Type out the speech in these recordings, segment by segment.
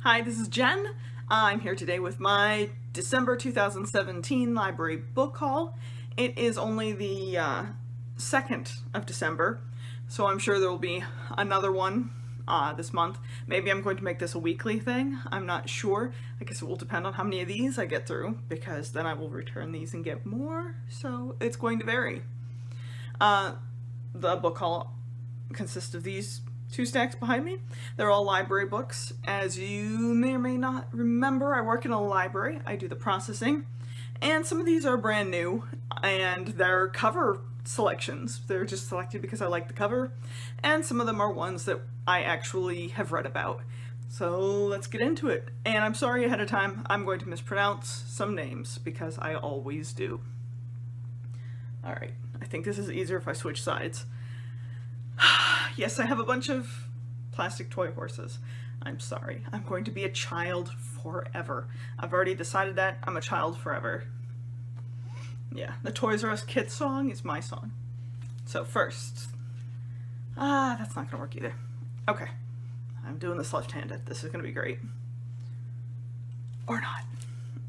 Hi, this is Jen. I'm here today with my December 2017 library book haul. It is only the 2nd of December, so I'm sure there will be another one this month. Maybe I'm going to make this a weekly thing. I'm not sure. I guess it will depend on how many of these I get through, because then I will return these and get more, so it's going to vary. The book haul consists of these two stacks behind me. They're all library books. As you may or may not remember, I work in a library. I do the processing, and some of these are brand new, and they're cover selections. They're just selected because I like the cover, and some of them are ones that I actually have read about. So let's get into it. And I'm sorry ahead of time, I'm going to mispronounce some names, because I always do. Alright, I think this is easier if I switch sides. Yes, I have a bunch of plastic toy horses. I'm sorry. I'm going to be a child forever. I've already decided that. I'm a child forever. Yeah, the Toys R Us Kids song is my song. So first... that's not gonna work either. Okay. I'm doing this left-handed. This is gonna be great. Or not.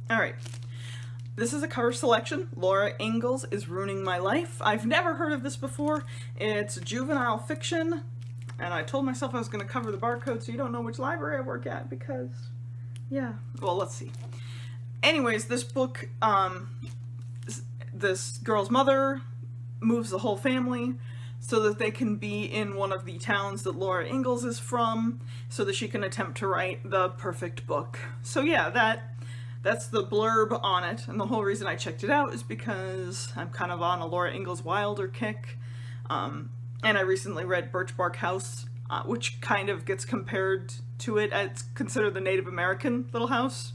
Alright. This is a cover selection. Laura Ingalls is Ruining My Life. I've never heard of this before. It's juvenile fiction, and I told myself I was going to cover the barcode so you don't know which library I work at, because, yeah. Well, let's see. Anyways, this book, this girl's mother moves the whole family so that they can be in one of the towns that Laura Ingalls is from, so that she can attempt to write the perfect book. So yeah, that's the blurb on it, and the whole reason I checked it out is because I'm kind of on a Laura Ingalls Wilder kick, and I recently read Birchbark House, which kind of gets compared to it. It's considered the Native American little house,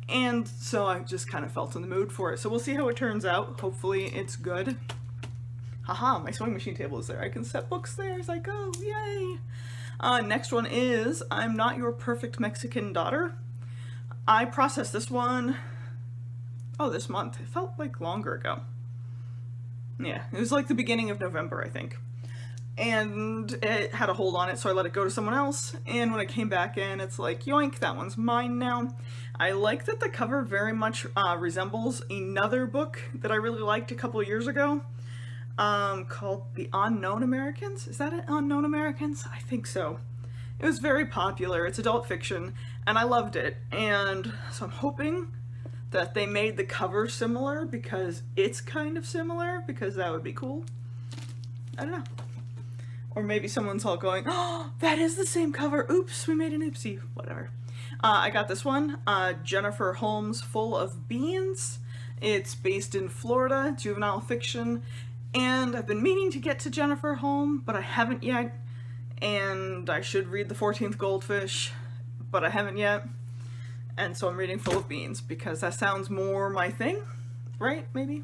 and so I just kind of felt in the mood for it. So we'll see how it turns out. Hopefully it's good. Haha, my sewing machine table is there. I can set books there as I go, yay! Next one is I'm Not Your Perfect Mexican Daughter. I processed this one, this month. It felt like longer ago. Yeah, it was like the beginning of November, I think. And it had a hold on it, so I let it go to someone else. And when I came back in, it's like, yoink, that one's mine now. I like that the cover very much resembles another book that I really liked a couple of years ago, called The Unknown Americans. Is that it, Unknown Americans? I think so. It was very popular. It's adult fiction, and I loved it. And so I'm hoping that they made the cover similar, because it's kind of similar, because that would be cool. I don't know. Or maybe someone's all going, oh, that is the same cover. Oops, we made an oopsie. Whatever. I got this one, Jennifer Holm's Full of Beans. It's based in Florida, juvenile fiction, and I've been meaning to get to Jennifer Holm, but I haven't yet. And I should read The 14th Goldfish, but I haven't yet. And so I'm reading Full of Beans, because that sounds more my thing, right? Maybe?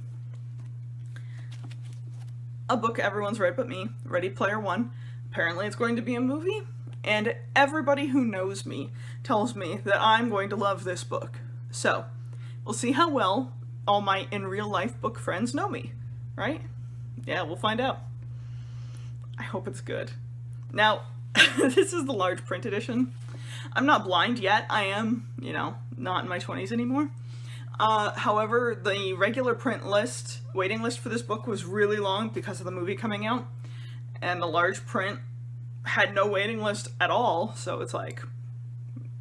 A book everyone's read but me, Ready Player One. Apparently it's going to be a movie, and everybody who knows me tells me that I'm going to love this book. So, we'll see how well all my in real life book friends know me, right? Yeah, we'll find out. I hope it's good. Now, this is the large print edition. I'm not blind yet. I am, not in my 20s anymore. However, the regular print list, waiting list for this book was really long because of the movie coming out. And the large print had no waiting list at all. So it's like,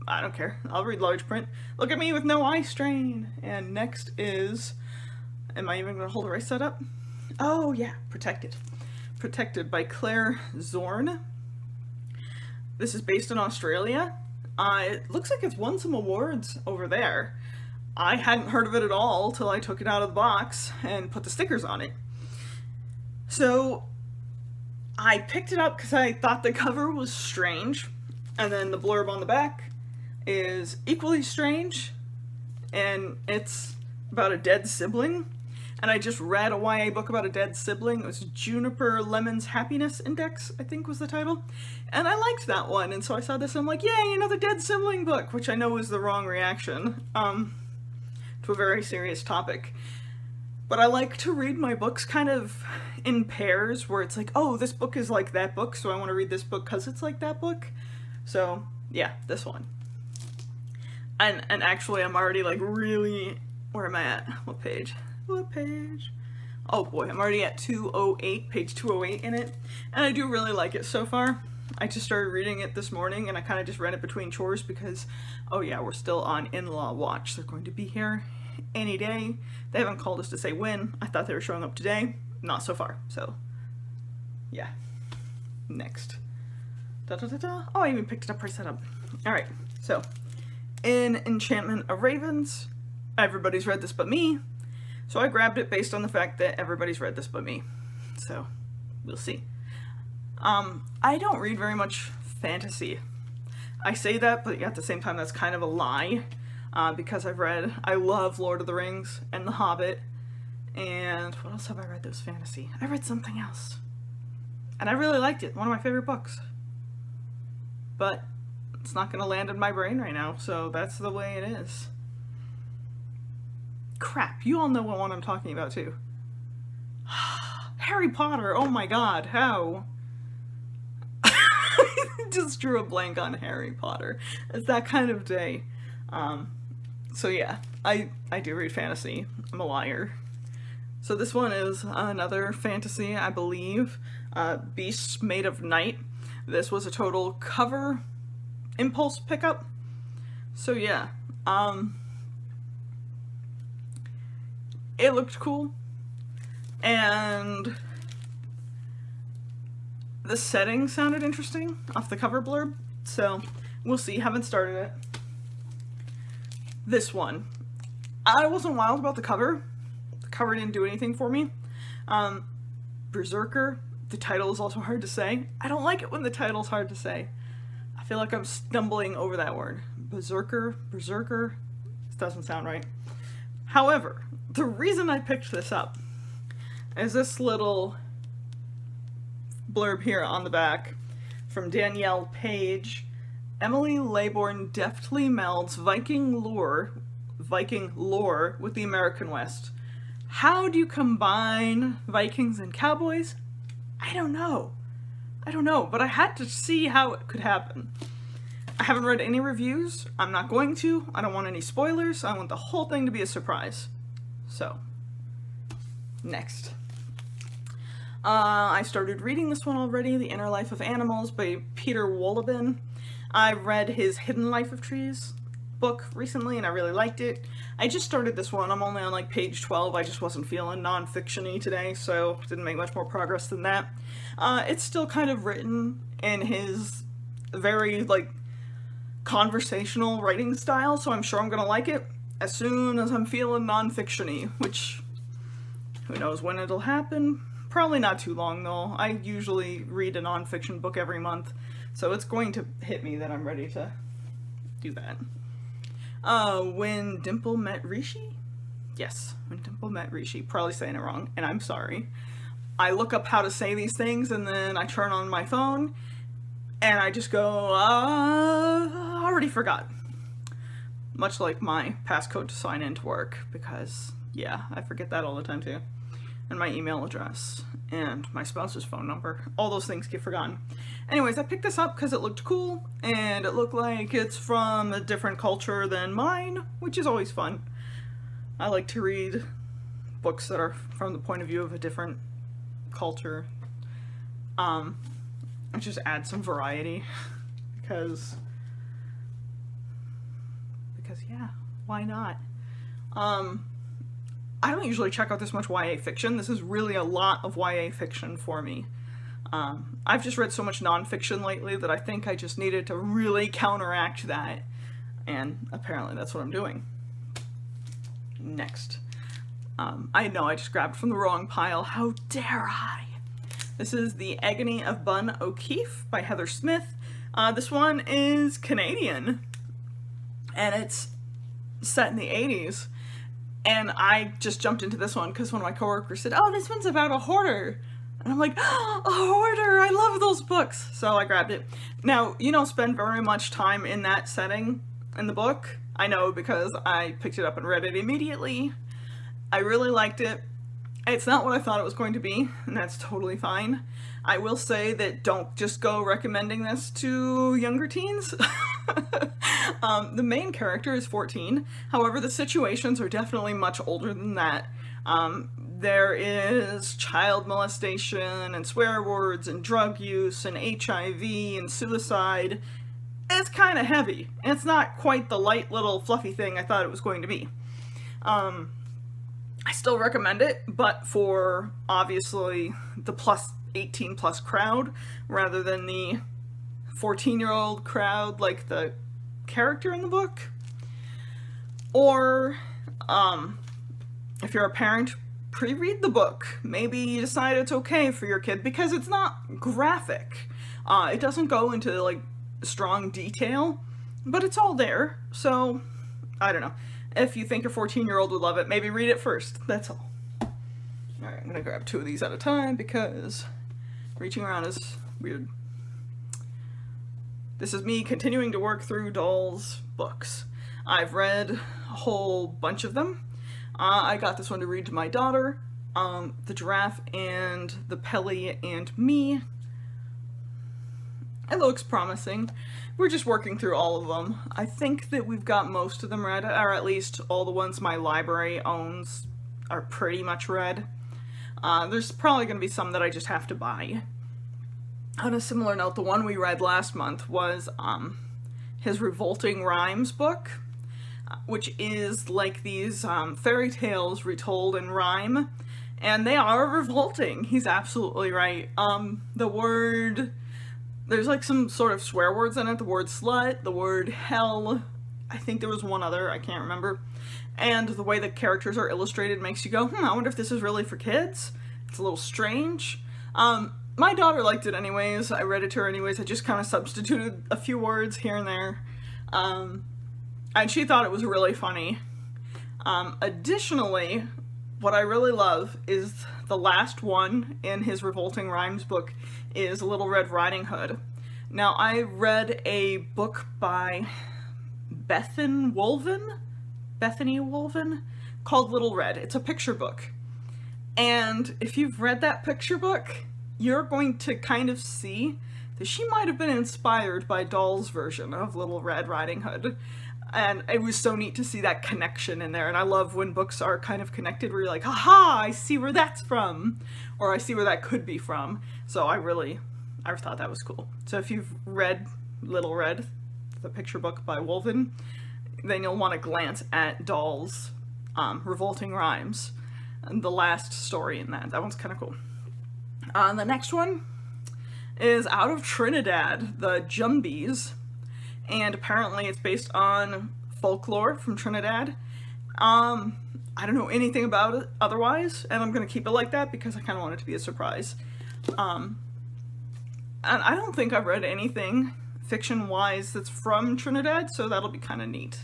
I don't care. I'll read large print. Look at me with no eye strain. And next is, am I even going to hold the right side up? Oh yeah, Protected. Protected by Claire Zorn. This is based in Australia. It looks like it's won some awards over there. I hadn't heard of it at all till I took it out of the box and put the stickers on it. So I picked it up because I thought the cover was strange, and then the blurb on the back is equally strange, and it's about a dead sibling. And I just read a YA book about a dead sibling. It was Juniper Lemon's Happiness Index, I think was the title. And I liked that one, and so I saw this and I'm like, yay, another dead sibling book, which I know is the wrong reaction to a very serious topic. But I like to read my books kind of in pairs, where it's like, oh, this book is like that book, so I want to read this book because it's like that book. So, yeah, this one. And actually I'm already like really, where am I at? What page? What page? Oh boy, I'm already at 208, page 208 in it, and I do really like it so far. I just started reading it this morning, and I kind of just read it between chores because, oh yeah, we're still on in-law watch. They're going to be here any day. They haven't called us to say when. I thought they were showing up today. Not so far, so yeah. Next. Da, da, da, da. Oh, I even picked it up, set up. Alright, so in Enchantment Ravens, everybody's read this but me, so I grabbed it based on the fact that everybody's read this but me. So, we'll see. I don't read very much fantasy. I say that, but at the same time that's kind of a lie, because I love Lord of the Rings and The Hobbit, and what else have I read that was fantasy? I read something else, and I really liked it, one of my favorite books. But it's not going to land in my brain right now, so that's the way it is. Crap, you all know what one I'm talking about too. Harry Potter, oh my god, how? I just drew a blank on Harry Potter. It's that kind of day. So yeah, I do read fantasy. I'm a liar. So this one is another fantasy, I believe. Beasts Made of Night. This was a total cover impulse pickup. So yeah, it looked cool, and the setting sounded interesting off the cover blurb, so we'll see. Haven't started it. This one, I wasn't wild about the cover. The cover didn't do anything for me. Berserker, the title is also hard to say. I don't like it when the title's hard to say. I feel like I'm stumbling over that word. Berserker, this doesn't sound right. However, the reason I picked this up is this little blurb here on the back from Danielle Page. Emily Laybourne deftly melds Viking lore with the American West. How do you combine Vikings and cowboys? I don't know, but I had to see how it could happen. I haven't read any reviews. I'm not going to. I don't want any spoilers. I want the whole thing to be a surprise. So, next. I started reading this one already, The Inner Life of Animals by Peter Wohlleben. I read his Hidden Life of Trees book recently, and I really liked it. I just started this one. I'm only on like page 12. I just wasn't feeling non-fiction-y today, so didn't make much more progress than that. It's still kind of written in his very, like, conversational writing style, so I'm sure I'm gonna like it as soon as I'm feeling non-fiction-y, which, who knows when it'll happen. Probably not too long, though. I usually read a non-fiction book every month, so it's going to hit me that I'm ready to do that. When Dimple Met Rishi? Yes, When Dimple Met Rishi. Probably saying it wrong, and I'm sorry. I look up how to say these things, and then I turn on my phone, and I just go, I already forgot. Much like my passcode to sign into work, because, yeah, I forget that all the time, too. And my email address, and my spouse's phone number. All those things get forgotten. Anyways, I picked this up because it looked cool, and it looked like it's from a different culture than mine, which is always fun. I like to read books that are from the point of view of a different culture. It just adds some variety, because yeah, why not? I don't usually check out this much YA fiction. This is really a lot of YA fiction for me. I've just read so much nonfiction lately that I think I just needed to really counteract that, and apparently that's what I'm doing. Next. I know I just grabbed from the wrong pile. How dare I? This is The Agony of Bun O'Keefe by Heather Smith. This one is Canadian, and it's set in the 80s. And I just jumped into this one because one of my coworkers said, oh, this one's about a hoarder. And I'm like, oh, a hoarder, I love those books. So I grabbed it. Now, you don't spend very much time in that setting in the book. I know, because I picked it up and read it immediately. I really liked it. It's not what I thought it was going to be, and that's totally fine. I will say that don't just go recommending this to younger teens. The main character is 14, however the situations are definitely much older than that. There is child molestation and swear words and drug use and HIV and suicide. It's kind of heavy. It's not quite the light little fluffy thing I thought it was going to be. I still recommend it, but for obviously the 18 plus crowd rather than the 14-year-old crowd like the character in the book. Or if you're a parent, pre-read the book. Maybe you decide it's okay for your kid because it's not graphic. It doesn't go into like strong detail, but it's all there. So I don't know. If you think your 14-year-old would love it, maybe read it first. That's all. Alright, I'm gonna grab 2 of these at a time because reaching around is weird. This is me continuing to work through Doll's books. I've read a whole bunch of them. I got this one to read to my daughter. The Giraffe and the Pelly and Me. It looks promising. We're just working through all of them. I think that we've got most of them read, or at least all the ones my library owns are pretty much read. There's probably going to be some that I just have to buy. On a similar note, the one we read last month was his Revolting Rhymes book, which is like these fairy tales retold in rhyme, and they are revolting. He's absolutely right. The word... There's like some sort of swear words in it. The word slut, the word hell, I think there was one other, I can't remember. And the way the characters are illustrated makes you go, I wonder if this is really for kids. It's a little strange. My daughter liked it anyways. I read it to her anyways. I just kind of substituted a few words here and there. And she thought it was really funny. Additionally, what I really love is the last one in his Revolting Rhymes book is Little Red Riding Hood. Now, I read a book by Bethany Wohlleben called Little Red. It's a picture book. And if you've read that picture book, you're going to kind of see that she might have been inspired by Doll's version of Little Red Riding Hood. And it was so neat to see that connection in there. And I love when books are kind of connected where you're like, haha, I see where that's from. Or I see where that could be from. So I thought that was cool. So if you've read Little Red, the picture book by Wohlleben, then you'll want to glance at Doll's Revolting Rhymes. And the last story in that. That one's kind of cool. The next one is out of Trinidad, the Jumbies. And apparently it's based on folklore from Trinidad. I don't know anything about it otherwise, and I'm going to keep it like that because I kind of want it to be a surprise. And I don't think I've read anything fiction-wise that's from Trinidad, so that'll be kind of neat.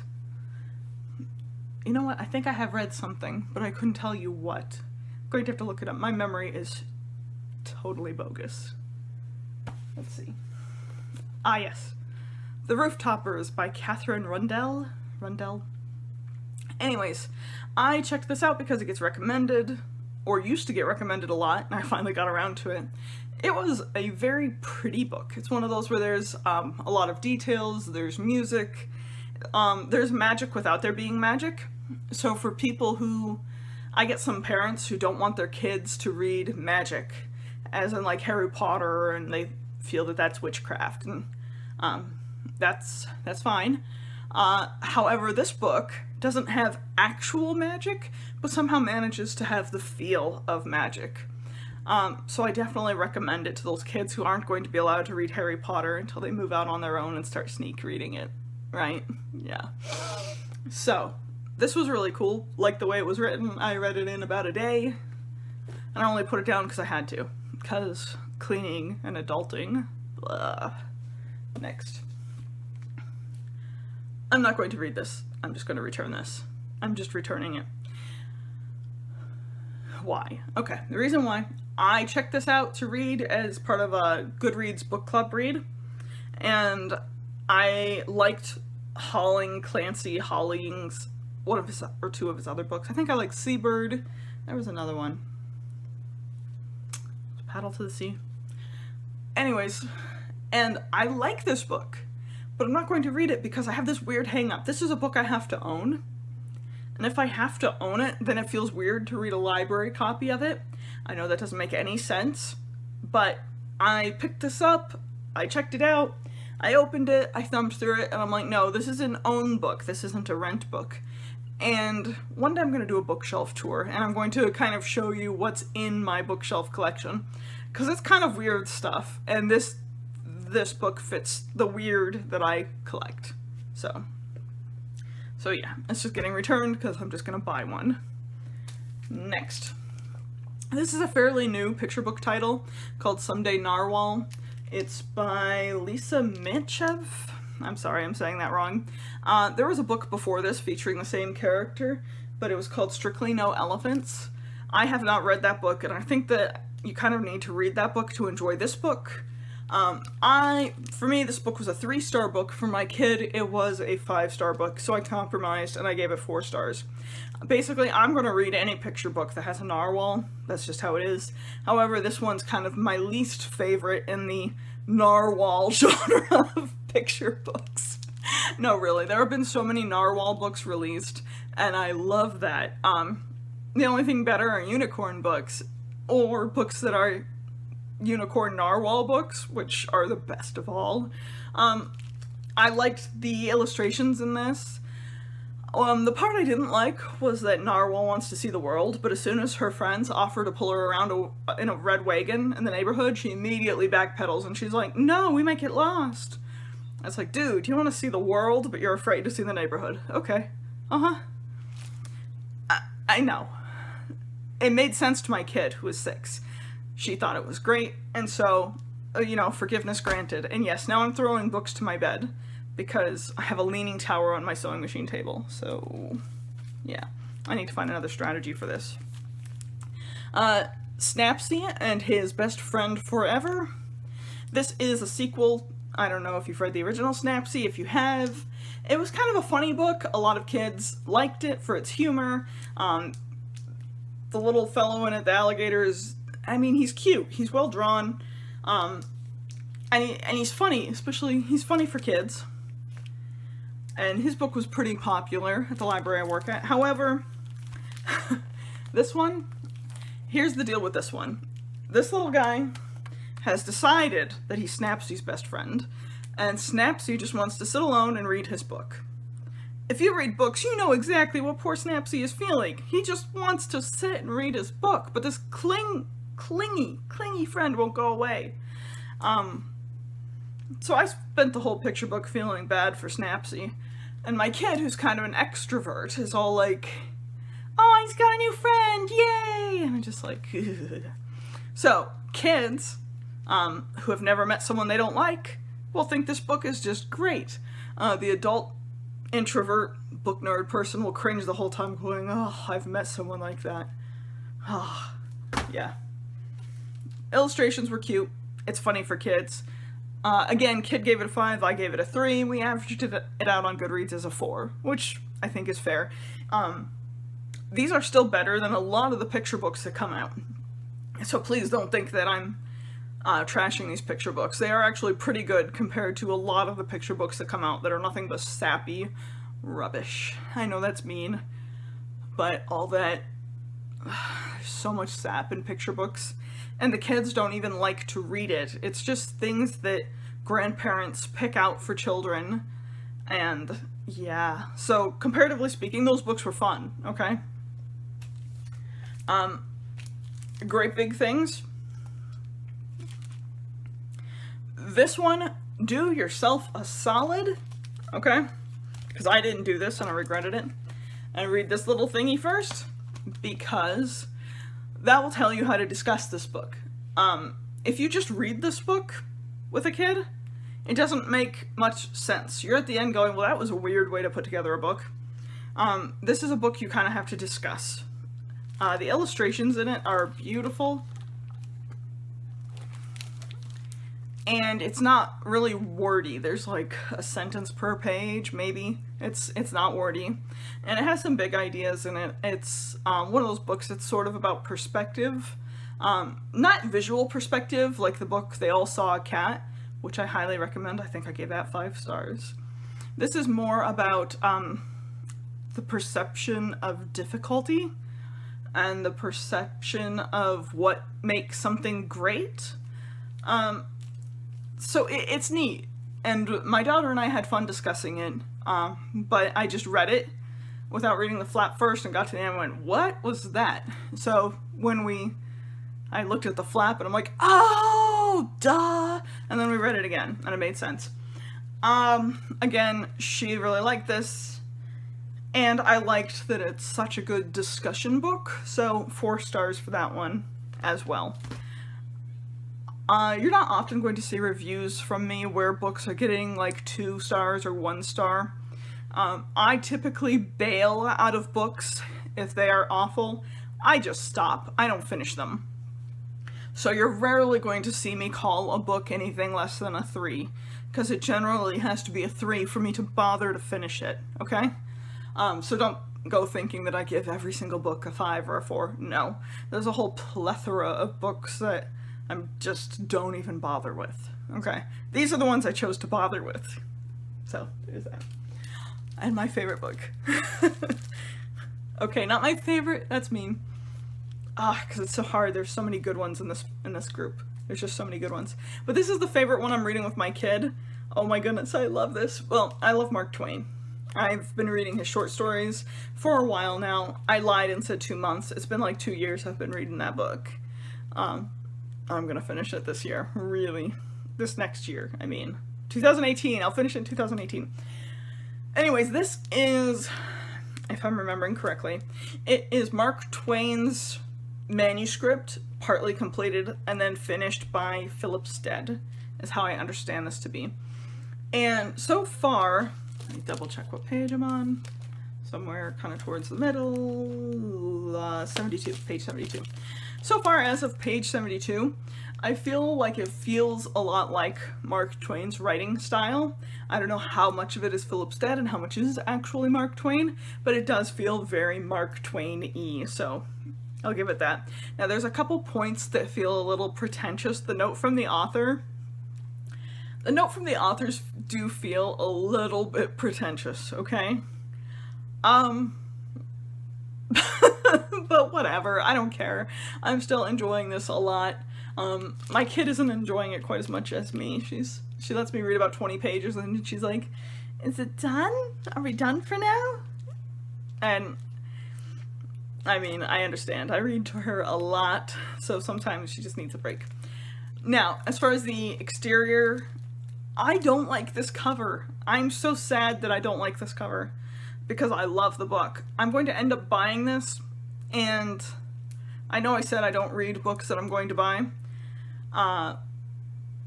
You know what? I think I have read something, but I couldn't tell you what. I'm going to have to look it up. My memory is totally bogus. Let's see. Ah, yes. The Rooftoppers by Katherine Rundell. Anyways, I checked this out because it gets recommended, or used to get recommended a lot, and I finally got around to it. It was a very pretty book. It's one of those where there's a lot of details, there's music, there's magic without there being magic. So for people who, I get some parents who don't want their kids to read magic, as in like Harry Potter, and they feel that that's witchcraft, and that's fine. However, this book doesn't have actual magic, but somehow manages to have the feel of magic. So I definitely recommend it to those kids who aren't going to be allowed to read Harry Potter until they move out on their own and start sneak reading it, right? Yeah. So, this was really cool. Like the way it was written, I read it in about a day, and I only put it down because I had to, because cleaning and adulting, blah. Next. I'm not going to read this. I'm just going to return this. I'm just returning it. Why? Okay, the reason why I checked this out to read as part of a Goodreads book club read, and I liked Clancy Holling's one of his or two of his other books. I think I like Seabird. There was another one. Paddle to the Sea. Anyways, and I like this book, but I'm not going to read it because I have this weird hang-up. This is a book I have to own, and if I have to own it, then it feels weird to read a library copy of it. I know that doesn't make any sense, but I picked this up, I checked it out, I opened it, I thumbed through it, and I'm like, no, this is an own book, this isn't a rent book. And one day I'm going to do a bookshelf tour, and I'm going to kind of show you what's in my bookshelf collection, because it's kind of weird stuff, and this book fits the weird that I collect. So yeah, it's just getting returned because I'm just going to buy one. Next. This is a fairly new picture book title called Sundae Narwhal. It's by Lisa Mantchev. I'm sorry, I'm saying that wrong. There was a book before this featuring the same character, but it was called Strictly No Elephants. I have not read that book, and I think that you kind of need to read that book to enjoy this book. For me, this book was a 3-star book. For my kid, it was a 5-star book, so I compromised and I gave it 4 stars. Basically, I'm going to read any picture book that has a narwhal. That's just how it is. However, this one's kind of my least favorite in the narwhal genre of picture books. No, really, there have been so many narwhal books released, and I love that. The only thing better are unicorn books, or books that are unicorn narwhal books, which are the best of all. I liked the illustrations in this. The part I didn't like was that Narwhal wants to see the world, but as soon as her friends offer to pull her around in a red wagon in the neighborhood, she immediately backpedals and she's like, no, we might get lost. It's like, dude, you want to see the world, but you're afraid to see the neighborhood. Okay. I know. It made sense to my kid, who was 6. She thought it was great, and so, forgiveness granted. And yes, now I'm throwing books to my bed, because I have a leaning tower on my sewing machine table, so yeah, I need to find another strategy for this. Snappsy and His Best Friend Forever. This is a sequel. I don't know if you've read the original Snappsy. If you have, it was kind of a funny book. A lot of kids liked it for its humor. The little fellow in it, the alligator, he's cute. He's well drawn. And he's funny, especially, he's funny for kids. And his book was pretty popular at the library I work at. However, this one, here's the deal with this one. This little guy has decided that he's Snappsy's best friend, and Snappsy just wants to sit alone and read his book. If you read books, you know exactly what poor Snappsy is feeling. He just wants to sit and read his book, but this clingy friend won't go away. So I spent the whole picture book feeling bad for Snappsy. And my kid, who's kind of an extrovert, is all like, oh, he's got a new friend, yay! And I'm just like, ugh. So, kids, who have never met someone they don't like, will think this book is just great. The adult introvert book nerd person will cringe the whole time going, oh, I've met someone like that. Oh, yeah. Illustrations were cute. It's funny for kids. Again, kid gave it a 5, I gave it a 3. We averaged it out on Goodreads as a 4, which I think is fair. These are still better than a lot of the picture books that come out. So please don't think that I'm trashing these picture books. They are actually pretty good compared to a lot of the picture books that come out that are nothing but sappy rubbish. I know that's mean, but all that... there's so much sap in picture books. And the kids don't even like to read it. It's just things that grandparents pick out for children. And yeah, so comparatively speaking, those books were fun, okay? Great Big Things. This one, do yourself a solid, okay? Because I didn't do this and I regretted it. And read this little thingy first, because that will tell you how to discuss this book. If you just read this book with a kid, it doesn't make much sense. You're at the end going, well, that was a weird way to put together a book. This is a book you kind of have to discuss. The illustrations in it are beautiful. And it's not really wordy. There's like a sentence per page, maybe. It's not wordy. And it has some big ideas in it. It's one of those books that's sort of about perspective. Not visual perspective, like the book They All Saw a Cat, which I highly recommend. I think I gave that 5 stars. This is more about the perception of difficulty and the perception of what makes something great. So it's neat, and my daughter and I had fun discussing it, but I just read it without reading the flap first and got to the end and went, what was that? So when I looked at the flap and I'm like, oh, duh, and then we read it again and it made sense. Again, she really liked this, and I liked that it's such a good discussion book, so 4 stars for that one as well. You're not often going to see reviews from me where books are getting like 2 stars or 1 star. I typically bail out of books if they are awful. I just stop. I don't finish them. So you're rarely going to see me call a book anything less than a 3, because it generally has to be a 3 for me to bother to finish it, okay? So don't go thinking that I give every single book a 5 or a 4. No. There's a whole plethora of books that I just don't even bother with, okay? These are the ones I chose to bother with. So, there's that. And my favorite book. Okay, not my favorite, that's mean. Because it's so hard. There's so many good ones in this group. There's just so many good ones. But this is the favorite one I'm reading with my kid. Oh my goodness, I love this. Well, I love Mark Twain. I've been reading his short stories for a while now. I lied and said 2 months. It's been like 2 years I've been reading that book. I'm gonna finish it this year. Really. This next year, I mean. 2018. I'll finish it in 2018. Anyways, this is, if I'm remembering correctly, it is Mark Twain's manuscript, partly completed and then finished by Philip Stead, is how I understand this to be. And so far, let me double check what page I'm on. Somewhere kind of towards the middle, 72, page 72. So far, as of page 72, I feel like it feels a lot like Mark Twain's writing style. I don't know how much of it is Philip Stead and how much is actually Mark Twain, but it does feel very Mark Twain-y, so I'll give it that. Now, there's a couple points that feel a little pretentious. The note from the authors do feel a little bit pretentious, okay? But whatever, I don't care. I'm still enjoying this a lot. My kid isn't enjoying it quite as much as me. She lets me read about 20 pages and she's like, is it done? Are we done for now? And I mean, I understand. I read to her a lot, so sometimes she just needs a break. Now, as far as the exterior, I don't like this cover. I'm so sad that I don't like this cover because I love the book. I'm going to end up buying this, and I know I said I don't read books that I'm going to buy.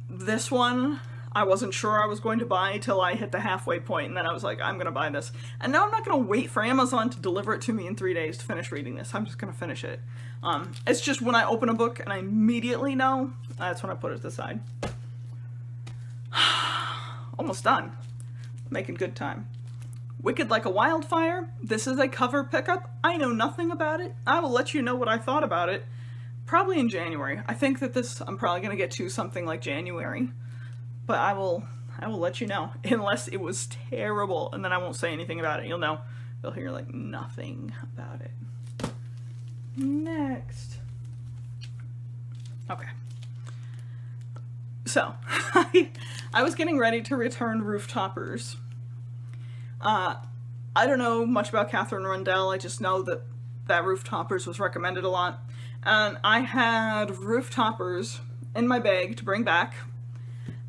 This one, I wasn't sure I was going to buy till I hit the halfway point, and then I was like, I'm going to buy this. And now I'm not going to wait for Amazon to deliver it to me in 3 days to finish reading this. I'm just going to finish it. It's just when I open a book and I immediately know, that's when I put it to the side. Almost done. Making good time. Wicked Like a Wildfire. This is a cover pickup. I know nothing about it. I will let you know what I thought about it probably in January. I think that this, I'm probably going to get to something like January. But I will let you know, unless it was terrible, and then I won't say anything about it. You'll know. You'll hear, like, nothing about it. Next. Okay. So, I was getting ready to return Rooftoppers. I don't know much about Katherine Rundell. I just know that Rooftoppers was recommended a lot. And I had Rooftoppers in my bag to bring back.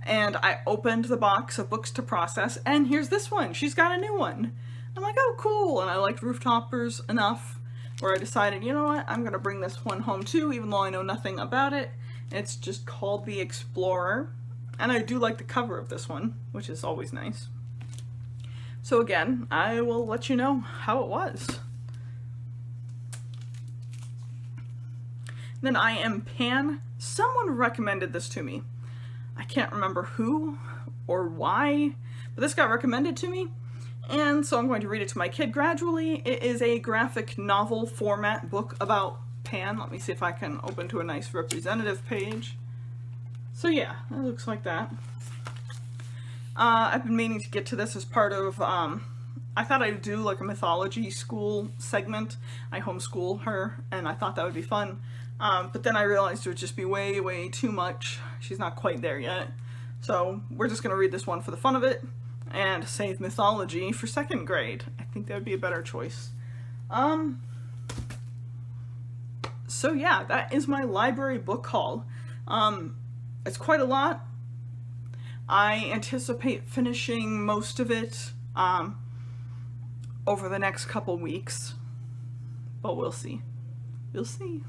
And I opened the box of books to process, and here's this one. She's got a new one. I'm like, oh, cool. And I liked Rooftoppers enough where I decided, you know what, I'm going to bring this one home too, even though I know nothing about it. It's just called The Explorer. And I do like the cover of this one, which is always nice. So again, I will let you know how it was. Then I Am Pan. Someone recommended this to me. I can't remember who or why, but this got recommended to me, and so I'm going to read it to my kid gradually. It is a graphic novel format book about Pan. Let me see if I can open to a nice representative page. So yeah, it looks like that. I've been meaning to get to this as part of, I thought I'd do like a mythology school segment. I homeschool her, and I thought that would be fun. But then I realized it would just be way, way too much. She's not quite there yet. So we're just going to read this one for the fun of it, and save mythology for 2nd grade. I think that would be a better choice. So yeah, that is my library book haul. It's quite a lot. I anticipate finishing most of it over the next couple weeks, but we'll see. We'll see.